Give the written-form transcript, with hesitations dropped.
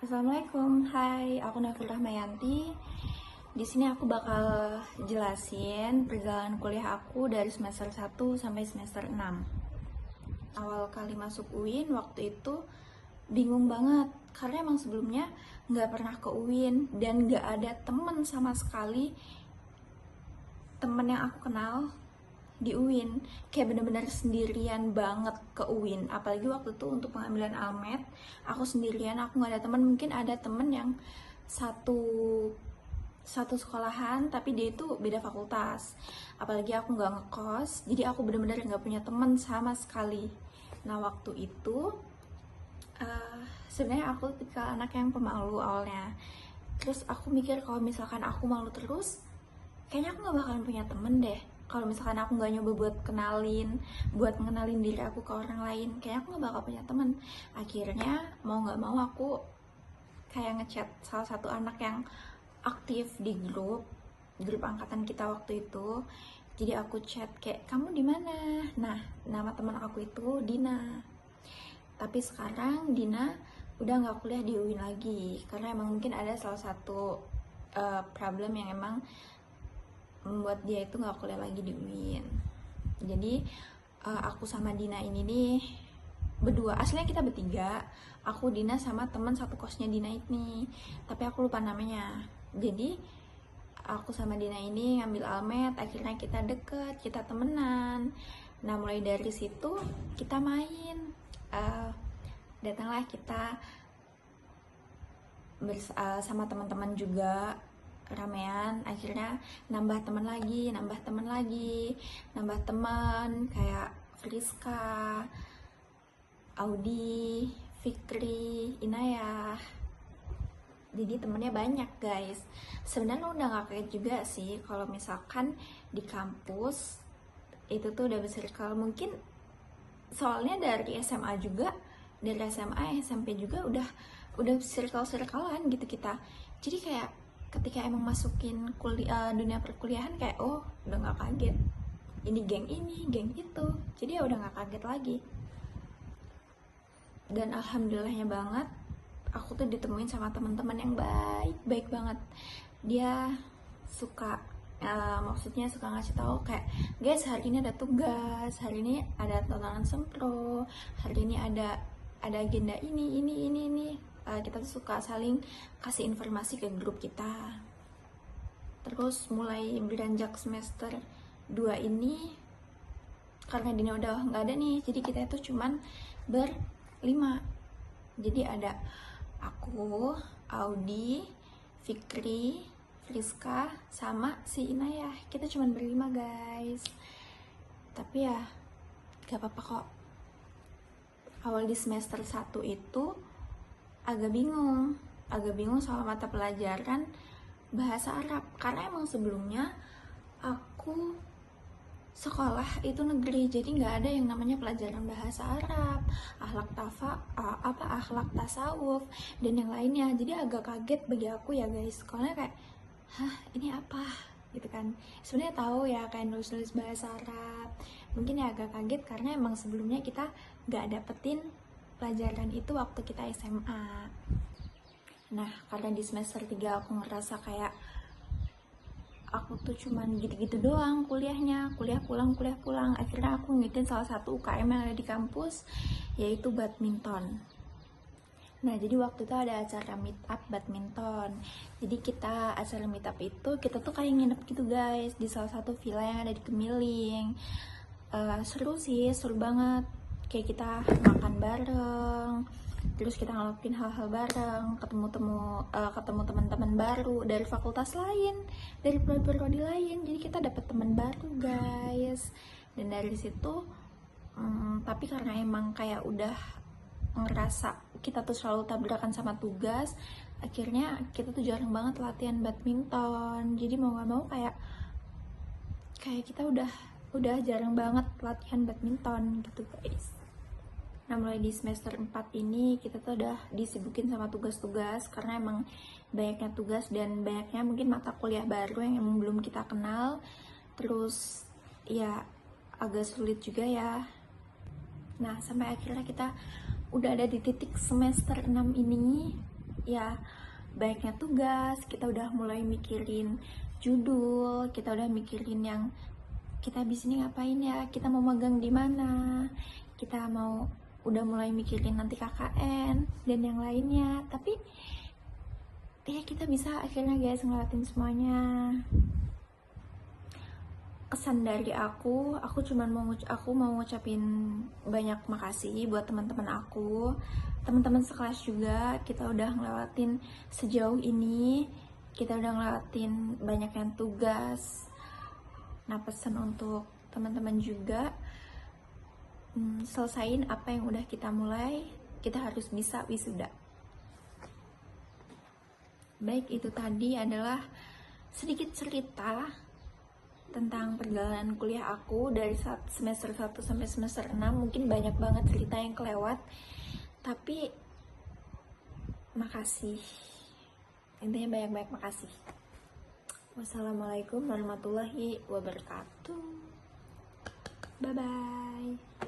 Assalamualaikum, hai, aku Nafil Rahmayanti. Di sini aku bakal jelasin perjalanan kuliah aku dari semester 1 sampai semester 6. Awal kali masuk UIN waktu itu bingung banget karena emang sebelumnya nggak pernah ke UIN dan nggak ada temen sama sekali, temen yang aku kenal di UIN. Kayak bener-bener sendirian banget ke UIN, apalagi waktu itu untuk pengambilan almet aku sendirian, aku nggak ada teman. Mungkin ada temen yang satu satu sekolahan tapi dia itu beda fakultas, apalagi aku nggak ngekos, jadi aku bener-bener nggak punya teman sama sekali. Nah waktu itu sebenarnya aku tipikal anak yang pemalu awalnya. Terus aku mikir kalau misalkan aku malu terus, kayaknya aku nggak bakalan punya temen deh. Kalau misalkan aku nggak nyoba buat ngenalin diri aku ke orang lain, kayaknya aku nggak bakal punya temen. Akhirnya mau nggak mau aku kayak ngechat salah satu anak yang aktif di grup angkatan kita waktu itu. Jadi aku chat kayak, kamu di mana? Nah, nama teman aku itu Dina. Tapi sekarang Dina udah nggak kuliah di UIN lagi karena emang mungkin ada salah satu problem yang emang membuat dia itu nggak kuliah lagi di UIN. Jadi aku sama Dina ini nih berdua, aslinya kita bertiga, aku, Dina, sama teman satu kosnya Dina ini, tapi aku lupa namanya. Jadi aku sama Dina ini ngambil almet, akhirnya kita deket, kita temenan. Nah mulai dari situ kita main, datanglah kita sama teman-teman juga ramean. Akhirnya nambah teman lagi, nambah teman kayak Friska, Audi, Fikri, Inayah. Jadi temennya banyak guys. Sebenarnya udah gak kaget juga sih kalau misalkan di kampus itu tuh udah bersirkel. Mungkin soalnya dari SMA juga, dari SMA SMP juga udah circle-circlean gitu kita. Jadi kayak ketika emang masukin dunia perkuliahan kayak oh udah gak kaget, ini, geng itu. Jadi ya udah gak kaget lagi. Dan alhamdulillahnya banget aku tuh ditemuin sama teman-teman yang baik banget. Dia suka maksudnya suka ngasih tahu kayak, guys hari ini ada tugas, hari ini ada tontonan sempro, hari ini ada agenda ini. Kita tuh suka saling kasih informasi ke grup kita. Terus mulai beranjak semester 2 ini, karena Dina udah nggak ada nih, jadi kita itu cuman berlima. Jadi ada aku, Audi, Fikri, Friska, sama si Inayah. Kita cuman berlima guys. Tapi ya gak apa-apa kok. Awal di semester 1 itu agak bingung soal mata pelajaran bahasa Arab, karena emang sebelumnya aku sekolah itu negeri, jadi nggak ada yang namanya pelajaran bahasa Arab, akhlak tasawuf dan yang lainnya. Jadi agak kaget bagi aku ya guys, soalnya kayak hah ini apa gitu kan. Sebenarnya tahu ya kayak nulis bahasa Arab, mungkin ya agak kaget karena emang sebelumnya kita nggak dapetin pelajaran itu waktu kita SMA. Nah karena di semester 3 aku ngerasa kayak aku tuh cuman gitu-gitu doang kuliahnya, kuliah pulang. Akhirnya aku ngikutin salah satu UKM yang ada di kampus, yaitu badminton. Nah jadi waktu itu ada acara meet up badminton. Jadi acara meet up itu kita tuh kayak nginep gitu guys di salah satu villa yang ada di Kemiling. Seru sih, seru banget. Kayak kita makan bareng, terus kita ngelakuin hal-hal bareng, ketemu teman-teman baru dari fakultas lain, dari prodi lain. Jadi kita dapat teman baru guys. Dan dari situ tapi karena emang kayak udah ngerasa kita tuh selalu tabrakan sama tugas, akhirnya kita tuh jarang banget latihan badminton. Jadi mau gak mau kayak kita udah jarang banget latihan badminton gitu guys. Nah mulai di semester 4 ini kita tuh udah disibukin sama tugas-tugas, karena emang banyaknya tugas dan banyaknya mungkin mata kuliah baru yang emang belum kita kenal. Terus ya agak sulit juga ya. Nah sampai akhirnya kita udah ada di titik semester 6 ini ya banyaknya tugas, kita udah mulai mikirin judul, kita udah mikirin yang kita habis ini ngapain ya, kita mau magang di mana, kita mau udah mulai mikirin nanti KKN dan yang lainnya. Tapi ya kita bisa akhirnya guys ngelewatin semuanya. Kesan dari aku mau ngucapin banyak makasih buat teman-teman aku, teman-teman sekelas juga. Kita udah ngelewatin sejauh ini, kita udah ngelewatin banyak yang tugas. Nah, pesan untuk teman-teman juga, selesain apa yang udah kita mulai, kita harus bisa wisuda. Baik, itu tadi adalah sedikit cerita tentang perjalanan kuliah aku dari semester 1 sampai semester 6. Mungkin banyak banget cerita yang kelewat, tapi makasih. Intinya banyak-banyak makasih. Wassalamualaikum warahmatullahi wabarakatuh. Bye-bye.